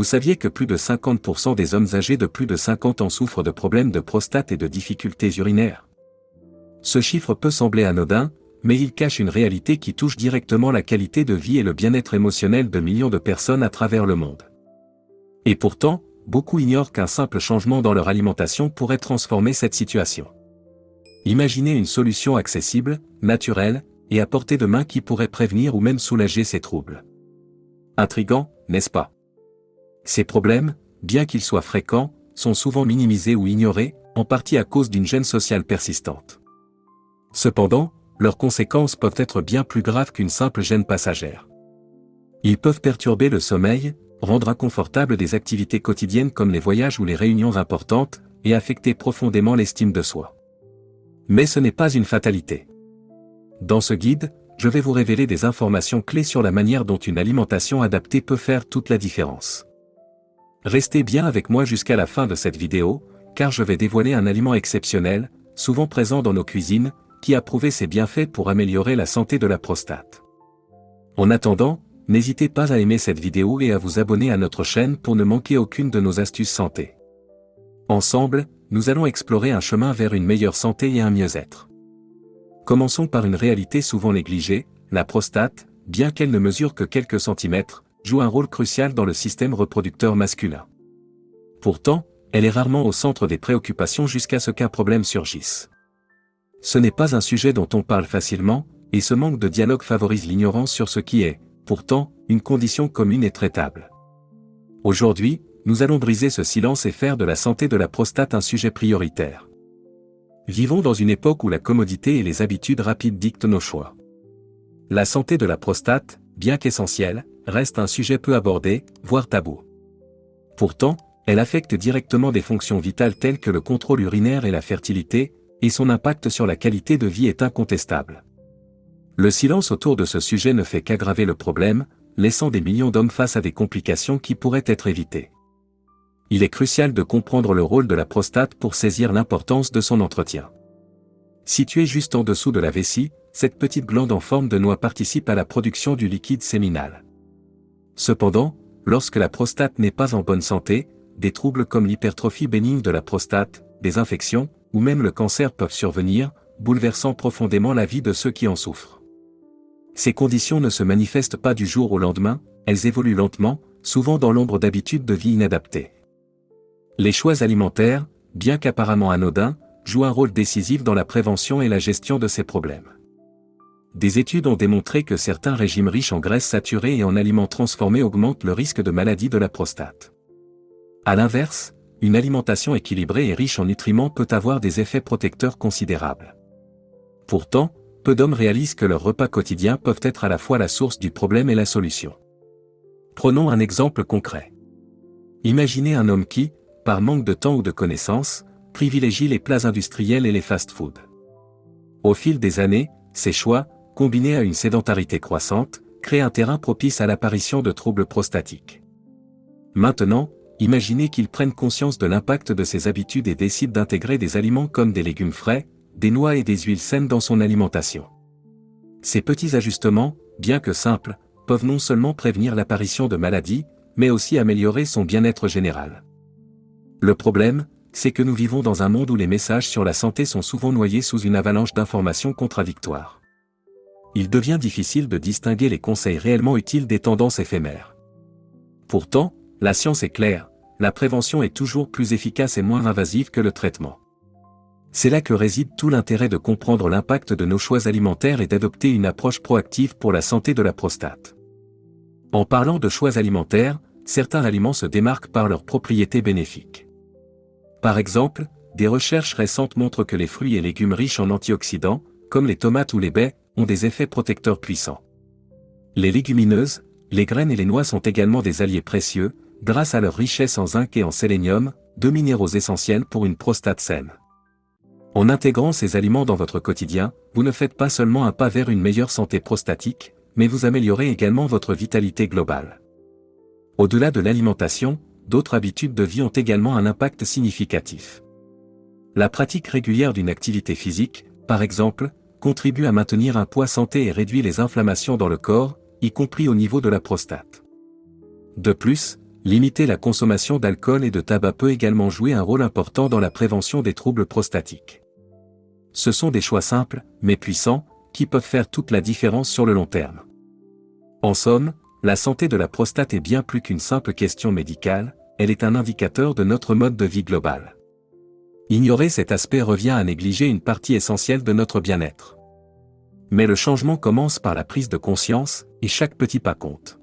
Vous saviez que plus de 50% des hommes âgés de plus de 50 ans souffrent de problèmes de prostate et de difficultés urinaires? Ce chiffre peut sembler anodin, mais il cache une réalité qui touche directement la qualité de vie et le bien-être émotionnel de millions de personnes à travers le monde. Et pourtant, beaucoup ignorent qu'un simple changement dans leur alimentation pourrait transformer cette situation. Imaginez une solution accessible, naturelle, et à portée de main qui pourrait prévenir ou même soulager ces troubles. Intriguant, n'est-ce pas? Ces problèmes, bien qu'ils soient fréquents, sont souvent minimisés ou ignorés, en partie à cause d'une gêne sociale persistante. Cependant, leurs conséquences peuvent être bien plus graves qu'une simple gêne passagère. Ils peuvent perturber le sommeil, rendre inconfortables des activités quotidiennes comme les voyages ou les réunions importantes, et affecter profondément l'estime de soi. Mais ce n'est pas une fatalité. Dans ce guide, je vais vous révéler des informations clés sur la manière dont une alimentation adaptée peut faire toute la différence. Restez bien avec moi jusqu'à la fin de cette vidéo, car je vais dévoiler un aliment exceptionnel, souvent présent dans nos cuisines, qui a prouvé ses bienfaits pour améliorer la santé de la prostate. En attendant, n'hésitez pas à aimer cette vidéo et à vous abonner à notre chaîne pour ne manquer aucune de nos astuces santé. Ensemble, nous allons explorer un chemin vers une meilleure santé et un mieux-être. Commençons par une réalité souvent négligée, la prostate, bien qu'elle ne mesure que quelques centimètres, joue un rôle crucial dans le système reproducteur masculin. Pourtant, elle est rarement au centre des préoccupations jusqu'à ce qu'un problème surgisse. Ce n'est pas un sujet dont on parle facilement, et ce manque de dialogue favorise l'ignorance sur ce qui est, pourtant, une condition commune et traitable. Aujourd'hui, nous allons briser ce silence et faire de la santé de la prostate un sujet prioritaire. Vivons dans une époque où la commodité et les habitudes rapides dictent nos choix. La santé de la prostate, bien qu'essentielle, reste un sujet peu abordé, voire tabou. Pourtant, elle affecte directement des fonctions vitales telles que le contrôle urinaire et la fertilité, et son impact sur la qualité de vie est incontestable. Le silence autour de ce sujet ne fait qu'aggraver le problème, laissant des millions d'hommes face à des complications qui pourraient être évitées. Il est crucial de comprendre le rôle de la prostate pour saisir l'importance de son entretien. Située juste en dessous de la vessie, cette petite glande en forme de noix participe à la production du liquide séminal. Cependant, lorsque la prostate n'est pas en bonne santé, des troubles comme l'hypertrophie bénigne de la prostate, des infections, ou même le cancer peuvent survenir, bouleversant profondément la vie de ceux qui en souffrent. Ces conditions ne se manifestent pas du jour au lendemain, elles évoluent lentement, souvent dans l'ombre d'habitudes de vie inadaptées. Les choix alimentaires, bien qu'apparemment anodins, jouent un rôle décisif dans la prévention et la gestion de ces problèmes. Des études ont démontré que certains régimes riches en graisses saturées et en aliments transformés augmentent le risque de maladie de la prostate. À l'inverse, une alimentation équilibrée et riche en nutriments peut avoir des effets protecteurs considérables. Pourtant, peu d'hommes réalisent que leurs repas quotidiens peuvent être à la fois la source du problème et la solution. Prenons un exemple concret. Imaginez un homme qui, par manque de temps ou de connaissances, privilégie les plats industriels et les fast-foods. Au fil des années, ces choix, combinés à une sédentarité croissante, créent un terrain propice à l'apparition de troubles prostatiques. Maintenant, imaginez qu'il prenne conscience de l'impact de ses habitudes et décide d'intégrer des aliments comme des légumes frais, des noix et des huiles saines dans son alimentation. Ces petits ajustements, bien que simples, peuvent non seulement prévenir l'apparition de maladies, mais aussi améliorer son bien-être général. Le problème, c'est que nous vivons dans un monde où les messages sur la santé sont souvent noyés sous une avalanche d'informations contradictoires. Il devient difficile de distinguer les conseils réellement utiles des tendances éphémères. Pourtant, la science est claire, la prévention est toujours plus efficace et moins invasive que le traitement. C'est là que réside tout l'intérêt de comprendre l'impact de nos choix alimentaires et d'adopter une approche proactive pour la santé de la prostate. En parlant de choix alimentaires, certains aliments se démarquent par leurs propriétés bénéfiques. Par exemple, des recherches récentes montrent que les fruits et légumes riches en antioxydants, comme les tomates ou les baies, ont des effets protecteurs puissants. Les légumineuses, les graines et les noix sont également des alliés précieux, grâce à leur richesse en zinc et en sélénium, deux minéraux essentiels pour une prostate saine. En intégrant ces aliments dans votre quotidien, vous ne faites pas seulement un pas vers une meilleure santé prostatique, mais vous améliorez également votre vitalité globale. Au-delà de l'alimentation, d'autres habitudes de vie ont également un impact significatif. La pratique régulière d'une activité physique, par exemple, contribue à maintenir un poids santé et réduit les inflammations dans le corps, y compris au niveau de la prostate. De plus, limiter la consommation d'alcool et de tabac peut également jouer un rôle important dans la prévention des troubles prostatiques. Ce sont des choix simples, mais puissants, qui peuvent faire toute la différence sur le long terme. En somme, la santé de la prostate est bien plus qu'une simple question médicale, elle est un indicateur de notre mode de vie global. Ignorer cet aspect revient à négliger une partie essentielle de notre bien-être. Mais le changement commence par la prise de conscience, et chaque petit pas compte.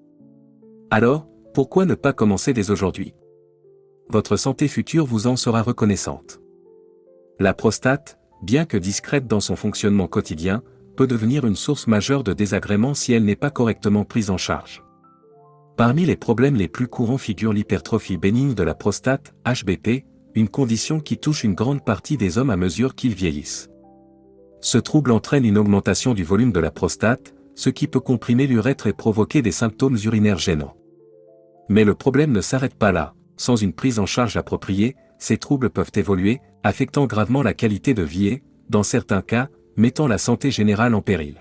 Alors, pourquoi ne pas commencer dès aujourd'hui? Votre santé future vous en sera reconnaissante. La prostate, bien que discrète dans son fonctionnement quotidien, peut devenir une source majeure de désagréments si elle n'est pas correctement prise en charge. Parmi les problèmes les plus courants figure l'hypertrophie bénigne de la prostate, HBP, une condition qui touche une grande partie des hommes à mesure qu'ils vieillissent. Ce trouble entraîne une augmentation du volume de la prostate, ce qui peut comprimer l'urètre et provoquer des symptômes urinaires gênants. Mais le problème ne s'arrête pas là, sans une prise en charge appropriée, ces troubles peuvent évoluer, affectant gravement la qualité de vie et, dans certains cas, mettant la santé générale en péril.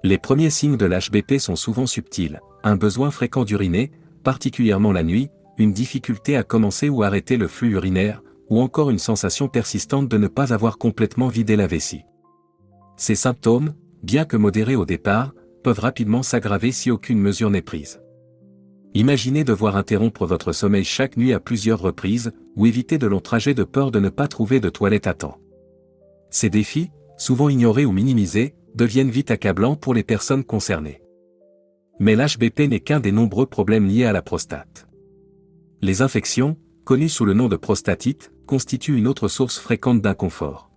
Les premiers signes de l'HBP sont souvent subtils, un besoin fréquent d'uriner, particulièrement la nuit, une difficulté à commencer ou arrêter le flux urinaire, ou encore une sensation persistante de ne pas avoir complètement vidé la vessie. Ces symptômes, bien que modérés au départ, peuvent rapidement s'aggraver si aucune mesure n'est prise. Imaginez devoir interrompre votre sommeil chaque nuit à plusieurs reprises, ou éviter de longs trajets de peur de ne pas trouver de toilette à temps. Ces défis, souvent ignorés ou minimisés, deviennent vite accablants pour les personnes concernées. Mais l'HBP n'est qu'un des nombreux problèmes liés à la prostate. Les infections, connues sous le nom de prostatite, constituent une autre source fréquente d'inconfort.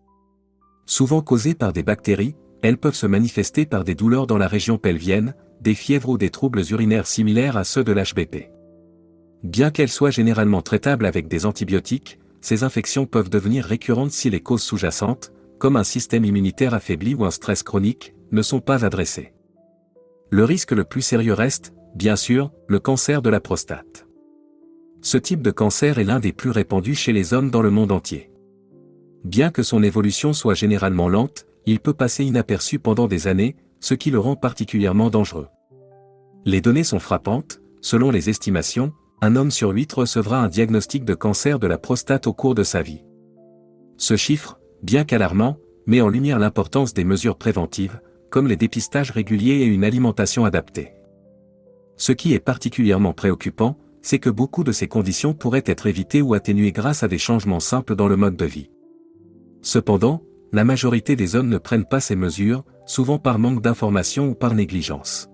Souvent causées par des bactéries, elles peuvent se manifester par des douleurs dans la région pelvienne, des fièvres ou des troubles urinaires similaires à ceux de l'HBP. Bien qu'elles soient généralement traitables avec des antibiotiques, ces infections peuvent devenir récurrentes si les causes sous-jacentes, comme un système immunitaire affaibli ou un stress chronique, ne sont pas adressées. Le risque le plus sérieux reste, bien sûr, le cancer de la prostate. Ce type de cancer est l'un des plus répandus chez les hommes dans le monde entier. Bien que son évolution soit généralement lente, il peut passer inaperçu pendant des années, ce qui le rend particulièrement dangereux. Les données sont frappantes, selon les estimations, un homme sur 8 recevra un diagnostic de cancer de la prostate au cours de sa vie. Ce chiffre, bien qu'alarmant, met en lumière l'importance des mesures préventives, comme les dépistages réguliers et une alimentation adaptée. Ce qui est particulièrement préoccupant, c'est que beaucoup de ces conditions pourraient être évitées ou atténuées grâce à des changements simples dans le mode de vie. Cependant, la majorité des hommes ne prennent pas ces mesures, souvent par manque d'information ou par négligence.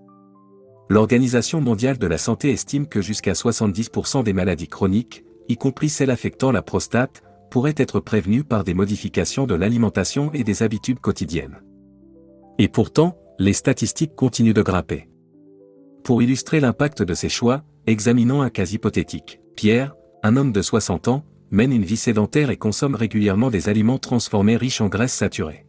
L'Organisation mondiale de la santé estime que jusqu'à 70% des maladies chroniques, y compris celles affectant la prostate, pourraient être prévenues par des modifications de l'alimentation et des habitudes quotidiennes. Et pourtant, les statistiques continuent de grimper. Pour illustrer l'impact de ces choix, examinons un cas hypothétique. Pierre, un homme de 60 ans, mène une vie sédentaire et consomme régulièrement des aliments transformés riches en graisses saturées.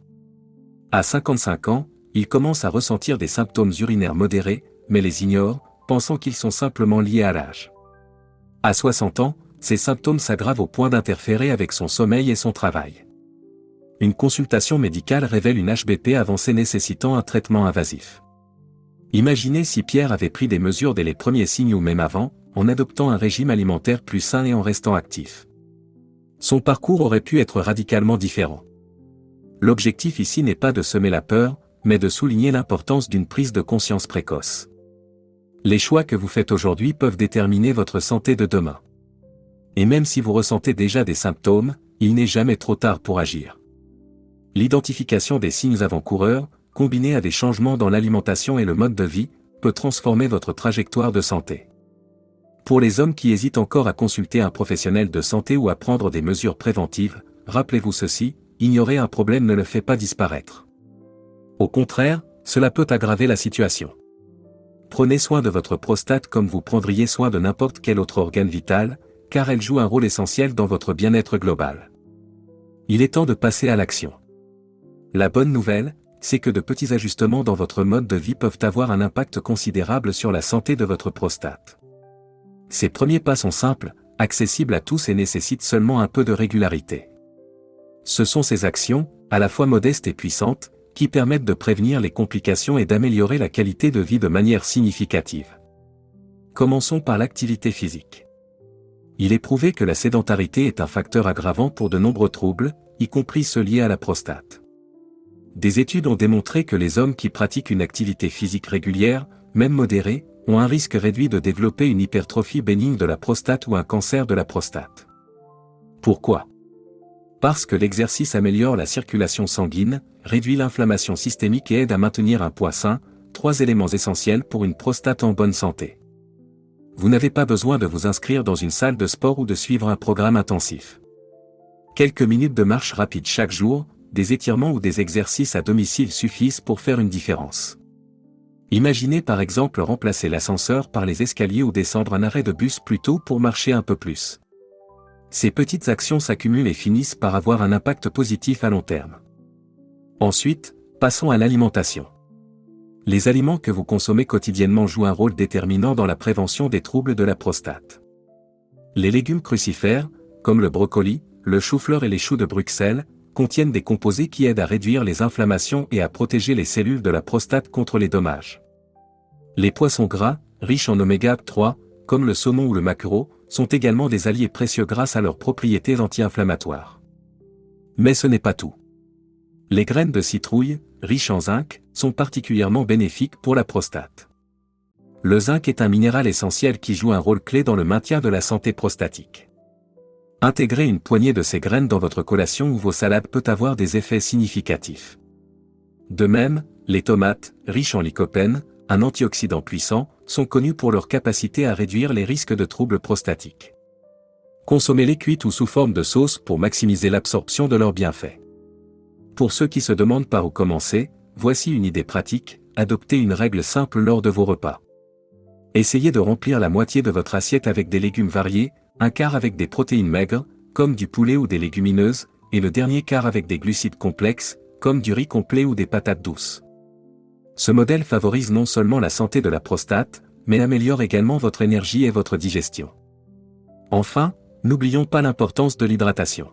À 55 ans, il commence à ressentir des symptômes urinaires modérés, mais les ignore, pensant qu'ils sont simplement liés à l'âge. À 60 ans, ces symptômes s'aggravent au point d'interférer avec son sommeil et son travail. Une consultation médicale révèle une HBP avancée nécessitant un traitement invasif. Imaginez si Pierre avait pris des mesures dès les premiers signes ou même avant, en adoptant un régime alimentaire plus sain et en restant actif. Son parcours aurait pu être radicalement différent. L'objectif ici n'est pas de semer la peur, mais de souligner l'importance d'une prise de conscience précoce. Les choix que vous faites aujourd'hui peuvent déterminer votre santé de demain. Et même si vous ressentez déjà des symptômes, il n'est jamais trop tard pour agir. L'identification des signes avant-coureurs, combinée à des changements dans l'alimentation et le mode de vie, peut transformer votre trajectoire de santé. Pour les hommes qui hésitent encore à consulter un professionnel de santé ou à prendre des mesures préventives, rappelez-vous ceci, ignorer un problème ne le fait pas disparaître. Au contraire, cela peut aggraver la situation. Prenez soin de votre prostate comme vous prendriez soin de n'importe quel autre organe vital, car elle joue un rôle essentiel dans votre bien-être global. Il est temps de passer à l'action. La bonne nouvelle, c'est que de petits ajustements dans votre mode de vie peuvent avoir un impact considérable sur la santé de votre prostate. Ces premiers pas sont simples, accessibles à tous et nécessitent seulement un peu de régularité. Ce sont ces actions, à la fois modestes et puissantes, qui permettent de prévenir les complications et d'améliorer la qualité de vie de manière significative. Commençons par l'activité physique. Il est prouvé que la sédentarité est un facteur aggravant pour de nombreux troubles, y compris ceux liés à la prostate. Des études ont démontré que les hommes qui pratiquent une activité physique régulière, même modérée, ont un risque réduit de développer une hypertrophie bénigne de la prostate ou un cancer de la prostate. Pourquoi ? Parce que l'exercice améliore la circulation sanguine, réduit l'inflammation systémique et aide à maintenir un poids sain, 3 éléments essentiels pour une prostate en bonne santé. Vous n'avez pas besoin de vous inscrire dans une salle de sport ou de suivre un programme intensif. Quelques minutes de marche rapide chaque jour, des étirements ou des exercices à domicile suffisent pour faire une différence. Imaginez par exemple remplacer l'ascenseur par les escaliers ou descendre un arrêt de bus plus tôt pour marcher un peu plus. Ces petites actions s'accumulent et finissent par avoir un impact positif à long terme. Ensuite, passons à l'alimentation. Les aliments que vous consommez quotidiennement jouent un rôle déterminant dans la prévention des troubles de la prostate. Les légumes crucifères, comme le brocoli, le chou-fleur et les choux de Bruxelles, contiennent des composés qui aident à réduire les inflammations et à protéger les cellules de la prostate contre les dommages. Les poissons gras, riches en oméga 3, comme le saumon ou le maquereau, sont également des alliés précieux grâce à leurs propriétés anti-inflammatoires. Mais ce n'est pas tout. Les graines de citrouille, riches en zinc, sont particulièrement bénéfiques pour la prostate. Le zinc est un minéral essentiel qui joue un rôle clé dans le maintien de la santé prostatique. Intégrer une poignée de ces graines dans votre collation ou vos salades peut avoir des effets significatifs. De même, les tomates, riches en lycopène, un antioxydant puissant, sont connues pour leur capacité à réduire les risques de troubles prostatiques. Consommez-les cuites ou sous forme de sauce pour maximiser l'absorption de leurs bienfaits. Pour ceux qui se demandent par où commencer, voici une idée pratique, adoptez une règle simple lors de vos repas. Essayez de remplir la moitié de votre assiette avec des légumes variés, un quart avec des protéines maigres, comme du poulet ou des légumineuses, et le dernier quart avec des glucides complexes, comme du riz complet ou des patates douces. Ce modèle favorise non seulement la santé de la prostate, mais améliore également votre énergie et votre digestion. Enfin, n'oublions pas l'importance de l'hydratation.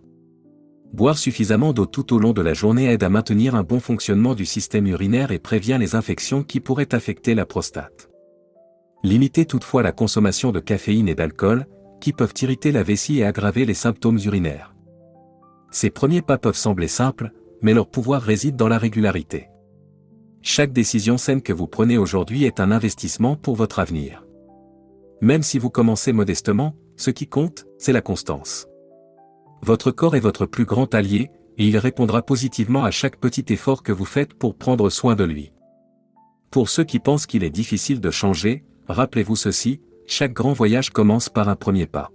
Boire suffisamment d'eau tout au long de la journée aide à maintenir un bon fonctionnement du système urinaire et prévient les infections qui pourraient affecter la prostate. Limitez toutefois la consommation de caféine et d'alcool, qui peuvent irriter la vessie et aggraver les symptômes urinaires. Ces premiers pas peuvent sembler simples, mais leur pouvoir réside dans la régularité. Chaque décision saine que vous prenez aujourd'hui est un investissement pour votre avenir. Même si vous commencez modestement, ce qui compte, c'est la constance. Votre corps est votre plus grand allié, et il répondra positivement à chaque petit effort que vous faites pour prendre soin de lui. Pour ceux qui pensent qu'il est difficile de changer, rappelez-vous ceci, chaque grand voyage commence par un premier pas.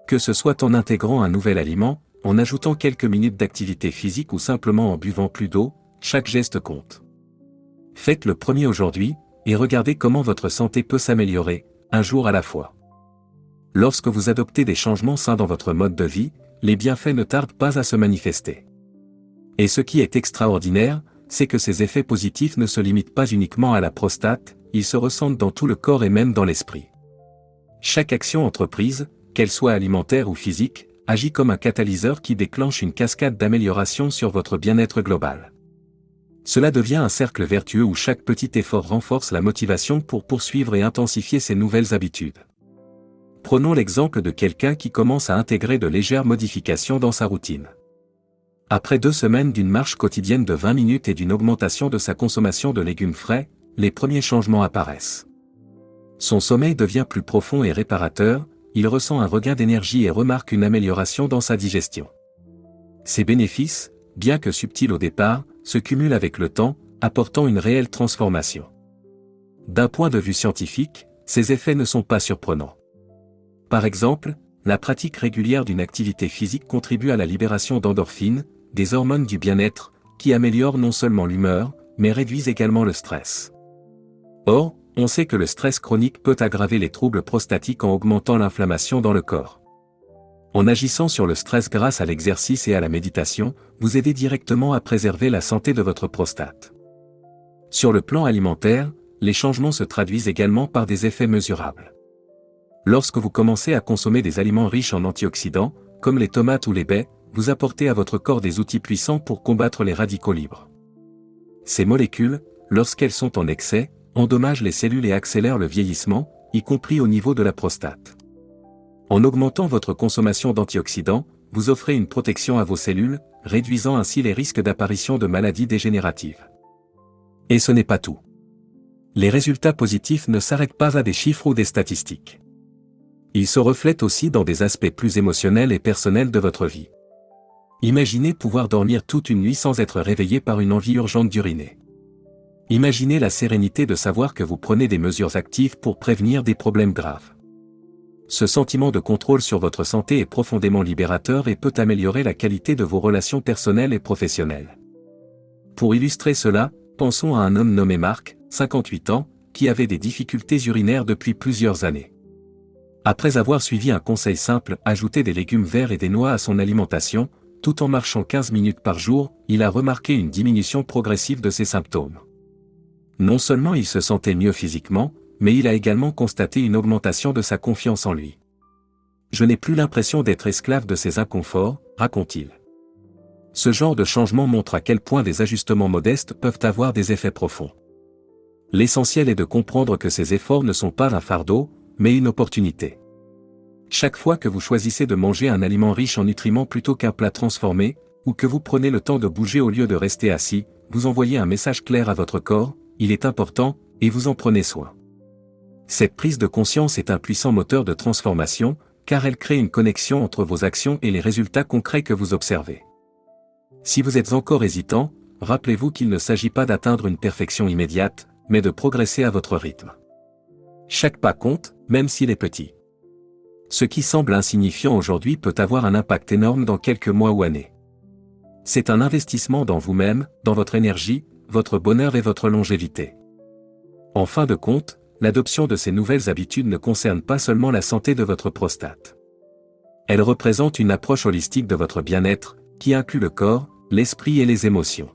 Que ce soit en intégrant un nouvel aliment, en ajoutant quelques minutes d'activité physique ou simplement en buvant plus d'eau, chaque geste compte. Faites le premier aujourd'hui, et regardez comment votre santé peut s'améliorer, un jour à la fois. Lorsque vous adoptez des changements sains dans votre mode de vie, les bienfaits ne tardent pas à se manifester. Et ce qui est extraordinaire, c'est que ces effets positifs ne se limitent pas uniquement à la prostate, ils se ressentent dans tout le corps et même dans l'esprit. Chaque action entreprise, qu'elle soit alimentaire ou physique, agit comme un catalyseur qui déclenche une cascade d'amélioration sur votre bien-être global. Cela devient un cercle vertueux où chaque petit effort renforce la motivation pour poursuivre et intensifier ses nouvelles habitudes. Prenons l'exemple de quelqu'un qui commence à intégrer de légères modifications dans sa routine. Après 2 semaines d'une marche quotidienne de 20 minutes et d'une augmentation de sa consommation de légumes frais, les premiers changements apparaissent. Son sommeil devient plus profond et réparateur, il ressent un regain d'énergie et remarque une amélioration dans sa digestion. Ces bénéfices, bien que subtils au départ, se cumulent avec le temps, apportant une réelle transformation. D'un point de vue scientifique, ces effets ne sont pas surprenants. Par exemple, la pratique régulière d'une activité physique contribue à la libération d'endorphines, des hormones du bien-être, qui améliorent non seulement l'humeur, mais réduisent également le stress. Or, on sait que le stress chronique peut aggraver les troubles prostatiques en augmentant l'inflammation dans le corps. En agissant sur le stress grâce à l'exercice et à la méditation, vous aidez directement à préserver la santé de votre prostate. Sur le plan alimentaire, les changements se traduisent également par des effets mesurables. Lorsque vous commencez à consommer des aliments riches en antioxydants, comme les tomates ou les baies, vous apportez à votre corps des outils puissants pour combattre les radicaux libres. Ces molécules, lorsqu'elles sont en excès, endommagent les cellules et accélèrent le vieillissement, y compris au niveau de la prostate. En augmentant votre consommation d'antioxydants, vous offrez une protection à vos cellules, réduisant ainsi les risques d'apparition de maladies dégénératives. Et ce n'est pas tout. Les résultats positifs ne s'arrêtent pas à des chiffres ou des statistiques. Ils se reflètent aussi dans des aspects plus émotionnels et personnels de votre vie. Imaginez pouvoir dormir toute une nuit sans être réveillé par une envie urgente d'uriner. Imaginez la sérénité de savoir que vous prenez des mesures actives pour prévenir des problèmes graves. Ce sentiment de contrôle sur votre santé est profondément libérateur et peut améliorer la qualité de vos relations personnelles et professionnelles. Pour illustrer cela, pensons à un homme nommé Marc, 58 ans, qui avait des difficultés urinaires depuis plusieurs années. Après avoir suivi un conseil simple, ajouter des légumes verts et des noix à son alimentation, tout en marchant 15 minutes par jour, il a remarqué une diminution progressive de ses symptômes. Non seulement il se sentait mieux physiquement, mais il a également constaté une augmentation de sa confiance en lui. Je n'ai plus l'impression d'être esclave de ces inconforts, raconte-t-il. Ce genre de changement montre à quel point des ajustements modestes peuvent avoir des effets profonds. L'essentiel est de comprendre que ces efforts ne sont pas un fardeau, mais une opportunité. Chaque fois que vous choisissez de manger un aliment riche en nutriments plutôt qu'un plat transformé, ou que vous prenez le temps de bouger au lieu de rester assis, vous envoyez un message clair à votre corps, il est important, et vous en prenez soin. Cette prise de conscience est un puissant moteur de transformation, car elle crée une connexion entre vos actions et les résultats concrets que vous observez. Si vous êtes encore hésitant, rappelez-vous qu'il ne s'agit pas d'atteindre une perfection immédiate, mais de progresser à votre rythme. Chaque pas compte, même s'il est petit. Ce qui semble insignifiant aujourd'hui peut avoir un impact énorme dans quelques mois ou années. C'est un investissement dans vous-même, dans votre énergie, votre bonheur et votre longévité. En fin de compte, l'adoption de ces nouvelles habitudes ne concerne pas seulement la santé de votre prostate. Elle représente une approche holistique de votre bien-être, qui inclut le corps, l'esprit et les émotions.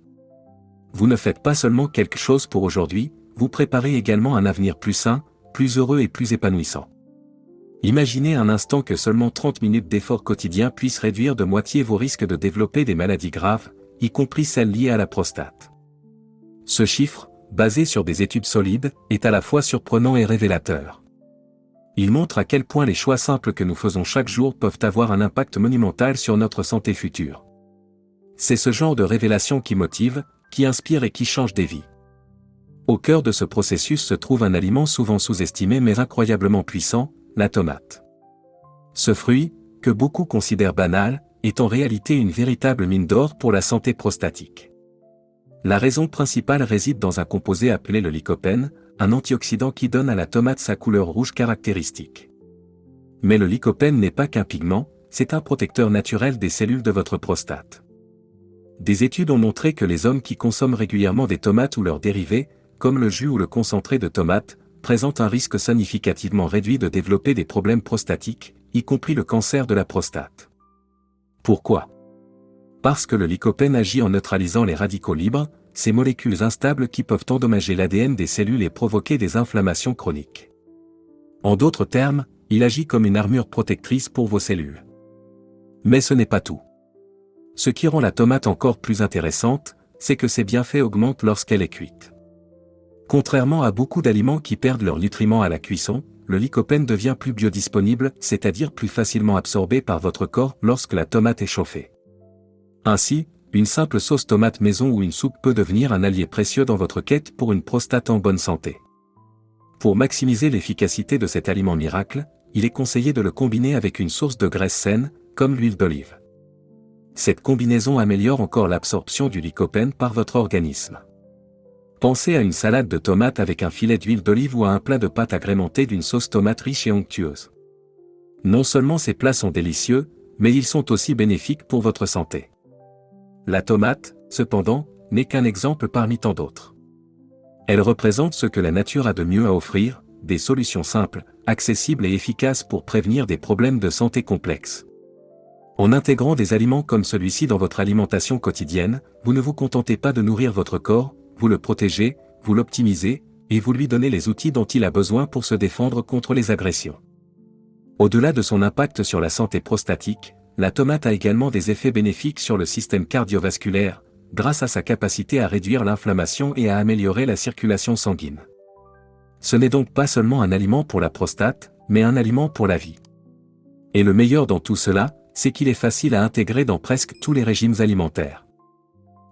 Vous ne faites pas seulement quelque chose pour aujourd'hui, vous préparez également un avenir plus sain, plus heureux et plus épanouissant. Imaginez un instant que seulement 30 minutes d'effort quotidien puissent réduire de moitié vos risques de développer des maladies graves, y compris celles liées à la prostate. Ce chiffre, basé sur des études solides, est à la fois surprenant et révélateur. Il montre à quel point les choix simples que nous faisons chaque jour peuvent avoir un impact monumental sur notre santé future. C'est ce genre de révélation qui motive, qui inspire et qui change des vies. Au cœur de ce processus se trouve un aliment souvent sous-estimé mais incroyablement puissant, la tomate. Ce fruit, que beaucoup considèrent banal, est en réalité une véritable mine d'or pour la santé prostatique. La raison principale réside dans un composé appelé le lycopène, un antioxydant qui donne à la tomate sa couleur rouge caractéristique. Mais le lycopène n'est pas qu'un pigment, c'est un protecteur naturel des cellules de votre prostate. Des études ont montré que les hommes qui consomment régulièrement des tomates ou leurs dérivés, comme le jus ou le concentré de tomate, présentent un risque significativement réduit de développer des problèmes prostatiques, y compris le cancer de la prostate. Pourquoi ? Parce que le lycopène agit en neutralisant les radicaux libres, ces molécules instables qui peuvent endommager l'ADN des cellules et provoquer des inflammations chroniques. En d'autres termes, il agit comme une armure protectrice pour vos cellules. Mais ce n'est pas tout. Ce qui rend la tomate encore plus intéressante, c'est que ses bienfaits augmentent lorsqu'elle est cuite. Contrairement à beaucoup d'aliments qui perdent leurs nutriments à la cuisson, le lycopène devient plus biodisponible, c'est-à-dire plus facilement absorbé par votre corps lorsque la tomate est chauffée. Ainsi, une simple sauce tomate maison ou une soupe peut devenir un allié précieux dans votre quête pour une prostate en bonne santé. Pour maximiser l'efficacité de cet aliment miracle, il est conseillé de le combiner avec une source de graisse saine, comme l'huile d'olive. Cette combinaison améliore encore l'absorption du lycopène par votre organisme. Pensez à une salade de tomates avec un filet d'huile d'olive ou à un plat de pâte agrémenté d'une sauce tomate riche et onctueuse. Non seulement ces plats sont délicieux, mais ils sont aussi bénéfiques pour votre santé. La tomate, cependant, n'est qu'un exemple parmi tant d'autres. Elle représente ce que la nature a de mieux à offrir, des solutions simples, accessibles et efficaces pour prévenir des problèmes de santé complexes. En intégrant des aliments comme celui-ci dans votre alimentation quotidienne, vous ne vous contentez pas de nourrir votre corps, vous le protégez, vous l'optimisez, et vous lui donnez les outils dont il a besoin pour se défendre contre les agressions. Au-delà de son impact sur la santé prostatique, la tomate a également des effets bénéfiques sur le système cardiovasculaire, grâce à sa capacité à réduire l'inflammation et à améliorer la circulation sanguine. Ce n'est donc pas seulement un aliment pour la prostate, mais un aliment pour la vie. Et le meilleur dans tout cela, c'est qu'il est facile à intégrer dans presque tous les régimes alimentaires.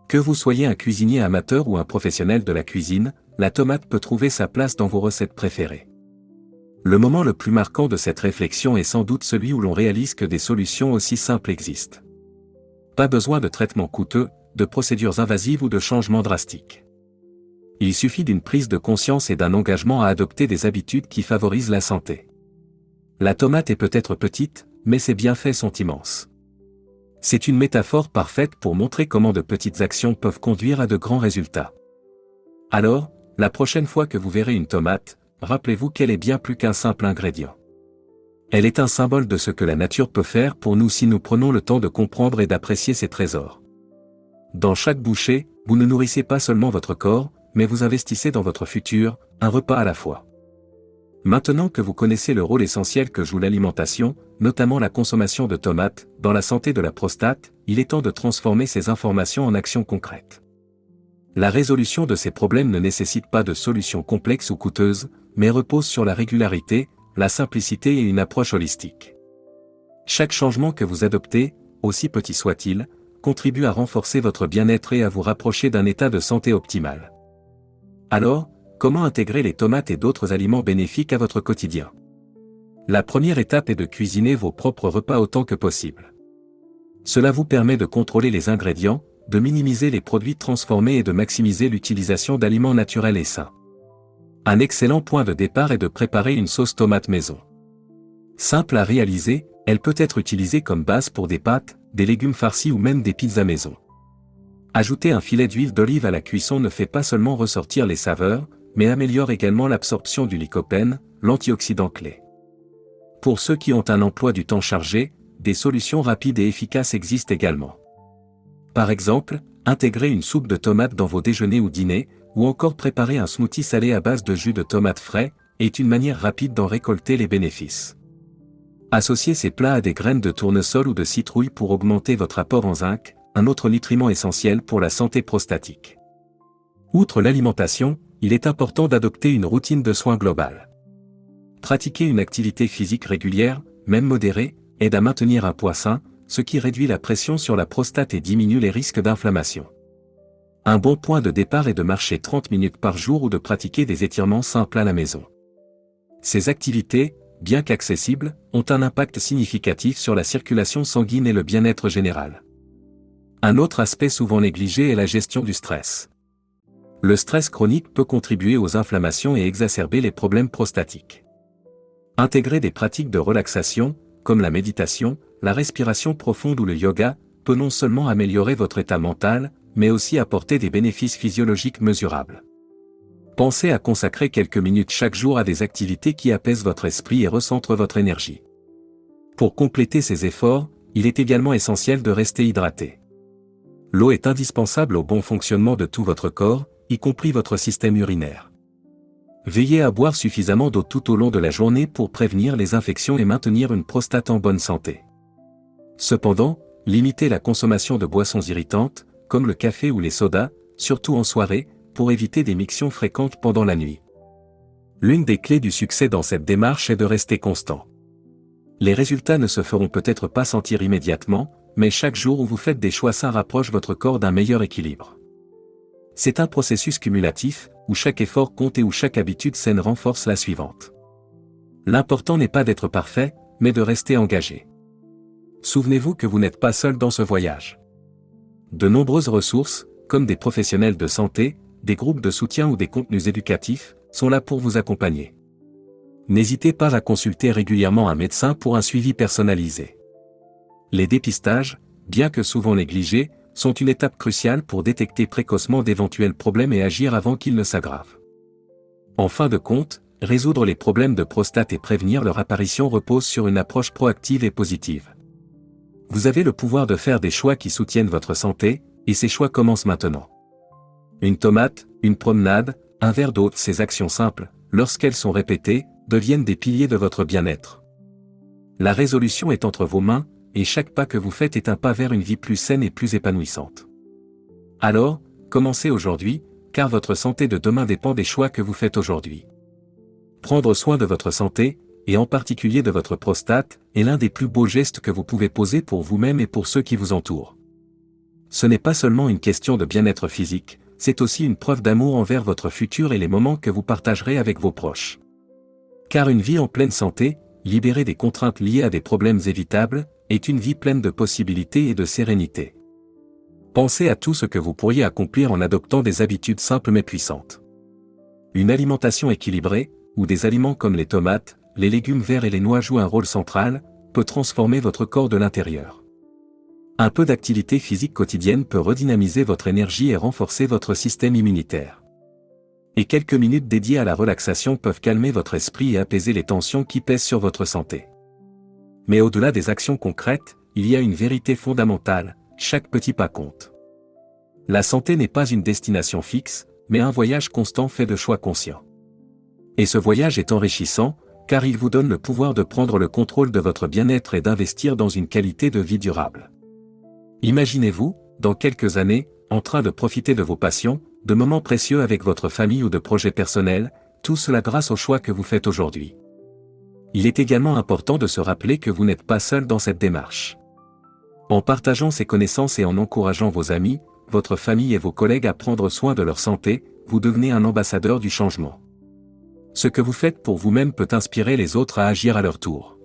Que vous soyez un cuisinier amateur ou un professionnel de la cuisine, la tomate peut trouver sa place dans vos recettes préférées. Le moment le plus marquant de cette réflexion est sans doute celui où l'on réalise que des solutions aussi simples existent. Pas besoin de traitements coûteux, de procédures invasives ou de changements drastiques. Il suffit d'une prise de conscience et d'un engagement à adopter des habitudes qui favorisent la santé. La tomate est peut-être petite, mais ses bienfaits sont immenses. C'est une métaphore parfaite pour montrer comment de petites actions peuvent conduire à de grands résultats. Alors, la prochaine fois que vous verrez une tomate, rappelez-vous qu'elle est bien plus qu'un simple ingrédient. Elle est un symbole de ce que la nature peut faire pour nous si nous prenons le temps de comprendre et d'apprécier ses trésors. Dans chaque bouchée, vous ne nourrissez pas seulement votre corps, mais vous investissez dans votre futur, un repas à la fois. Maintenant que vous connaissez le rôle essentiel que joue l'alimentation, notamment la consommation de tomates, dans la santé de la prostate, il est temps de transformer ces informations en actions concrètes. La résolution de ces problèmes ne nécessite pas de solutions complexes ou coûteuses, mais repose sur la régularité, la simplicité et une approche holistique. Chaque changement que vous adoptez, aussi petit soit-il, contribue à renforcer votre bien-être et à vous rapprocher d'un état de santé optimal. Alors, comment intégrer les tomates et d'autres aliments bénéfiques à votre quotidien? La première étape est de cuisiner vos propres repas autant que possible. Cela vous permet de contrôler les ingrédients, de minimiser les produits transformés et de maximiser l'utilisation d'aliments naturels et sains. Un excellent point de départ est de préparer une sauce tomate maison. Simple à réaliser, elle peut être utilisée comme base pour des pâtes, des légumes farcis ou même des pizzas maison. Ajouter un filet d'huile d'olive à la cuisson ne fait pas seulement ressortir les saveurs, mais améliore également l'absorption du lycopène, l'antioxydant clé. Pour ceux qui ont un emploi du temps chargé, des solutions rapides et efficaces existent également. Par exemple, intégrer une soupe de tomates dans vos déjeuners ou dîners, ou encore préparer un smoothie salé à base de jus de tomates frais, est une manière rapide d'en récolter les bénéfices. Associez ces plats à des graines de tournesol ou de citrouille pour augmenter votre apport en zinc, un autre nutriment essentiel pour la santé prostatique. Outre l'alimentation, il est important d'adopter une routine de soins globale. Pratiquer une activité physique régulière, même modérée, aide à maintenir un poids sain, ce qui réduit la pression sur la prostate et diminue les risques d'inflammation. Un bon point de départ est de marcher 30 minutes par jour ou de pratiquer des étirements simples à la maison. Ces activités, bien qu'accessibles, ont un impact significatif sur la circulation sanguine et le bien-être général. Un autre aspect souvent négligé est la gestion du stress. Le stress chronique peut contribuer aux inflammations et exacerber les problèmes prostatiques. Intégrer des pratiques de relaxation, comme la méditation, la respiration profonde ou le yoga, peut non seulement améliorer votre état mental, mais aussi apporter des bénéfices physiologiques mesurables. Pensez à consacrer quelques minutes chaque jour à des activités qui apaisent votre esprit et recentrent votre énergie. Pour compléter ces efforts, il est également essentiel de rester hydraté. L'eau est indispensable au bon fonctionnement de tout votre corps, y compris votre système urinaire. Veillez à boire suffisamment d'eau tout au long de la journée pour prévenir les infections et maintenir une prostate en bonne santé. Cependant, limitez la consommation de boissons irritantes, comme le café ou les sodas, surtout en soirée, pour éviter des mictions fréquentes pendant la nuit. L'une des clés du succès dans cette démarche est de rester constant. Les résultats ne se feront peut-être pas sentir immédiatement, mais chaque jour où vous faites des choix sains rapproche votre corps d'un meilleur équilibre. C'est un processus cumulatif, où chaque effort compte et où chaque habitude saine renforce la suivante. L'important n'est pas d'être parfait, mais de rester engagé. Souvenez-vous que vous n'êtes pas seul dans ce voyage. De nombreuses ressources, comme des professionnels de santé, des groupes de soutien ou des contenus éducatifs, sont là pour vous accompagner. N'hésitez pas à consulter régulièrement un médecin pour un suivi personnalisé. Les dépistages, bien que souvent négligés, sont une étape cruciale pour détecter précocement d'éventuels problèmes et agir avant qu'ils ne s'aggravent. En fin de compte, résoudre les problèmes de prostate et prévenir leur apparition repose sur une approche proactive et positive. Vous avez le pouvoir de faire des choix qui soutiennent votre santé, et ces choix commencent maintenant. Une tomate, une promenade, un verre d'eau, ces actions simples, lorsqu'elles sont répétées, deviennent des piliers de votre bien-être. La résolution est entre vos mains, et chaque pas que vous faites est un pas vers une vie plus saine et plus épanouissante. Alors, commencez aujourd'hui, car votre santé de demain dépend des choix que vous faites aujourd'hui. Prendre soin de votre santé, et en particulier de votre prostate, est l'un des plus beaux gestes que vous pouvez poser pour vous-même et pour ceux qui vous entourent. Ce n'est pas seulement une question de bien-être physique, c'est aussi une preuve d'amour envers votre futur et les moments que vous partagerez avec vos proches. Car une vie en pleine santé, libérée des contraintes liées à des problèmes évitables, est une vie pleine de possibilités et de sérénité. Pensez à tout ce que vous pourriez accomplir en adoptant des habitudes simples mais puissantes. Une alimentation équilibrée, où des aliments comme les tomates, les légumes verts et les noix jouent un rôle central, peut transformer votre corps de l'intérieur. Un peu d'activité physique quotidienne peut redynamiser votre énergie et renforcer votre système immunitaire. Et quelques minutes dédiées à la relaxation peuvent calmer votre esprit et apaiser les tensions qui pèsent sur votre santé. Mais au-delà des actions concrètes, il y a une vérité fondamentale, chaque petit pas compte. La santé n'est pas une destination fixe, mais un voyage constant fait de choix conscients. Et ce voyage est enrichissant, car il vous donne le pouvoir de prendre le contrôle de votre bien-être et d'investir dans une qualité de vie durable. Imaginez-vous, dans quelques années, en train de profiter de vos passions, de moments précieux avec votre famille ou de projets personnels, tout cela grâce aux choix que vous faites aujourd'hui. Il est également important de se rappeler que vous n'êtes pas seul dans cette démarche. En partageant ces connaissances et en encourageant vos amis, votre famille et vos collègues à prendre soin de leur santé, vous devenez un ambassadeur du changement. Ce que vous faites pour vous-même peut inspirer les autres à agir à leur tour.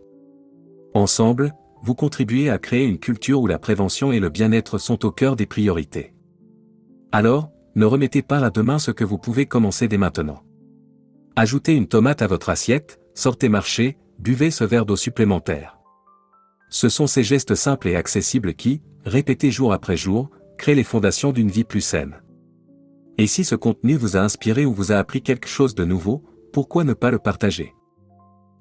Ensemble, vous contribuez à créer une culture où la prévention et le bien-être sont au cœur des priorités. Alors, ne remettez pas à demain ce que vous pouvez commencer dès maintenant. Ajoutez une tomate à votre assiette, sortez marcher, buvez ce verre d'eau supplémentaire. Ce sont ces gestes simples et accessibles qui, répétés jour après jour, créent les fondations d'une vie plus saine. Et si ce contenu vous a inspiré ou vous a appris quelque chose de nouveau, pourquoi ne pas le partager?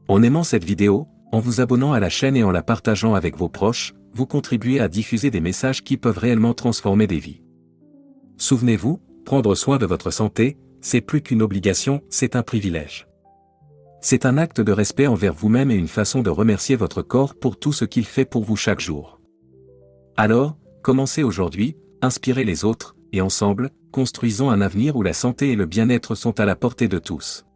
En aimant cette vidéo, en vous abonnant à la chaîne et en la partageant avec vos proches, vous contribuez à diffuser des messages qui peuvent réellement transformer des vies. Souvenez-vous, prendre soin de votre santé, c'est plus qu'une obligation, c'est un privilège. C'est un acte de respect envers vous-même et une façon de remercier votre corps pour tout ce qu'il fait pour vous chaque jour. Alors, commencez aujourd'hui, inspirez les autres, et ensemble, construisons un avenir où la santé et le bien-être sont à la portée de tous.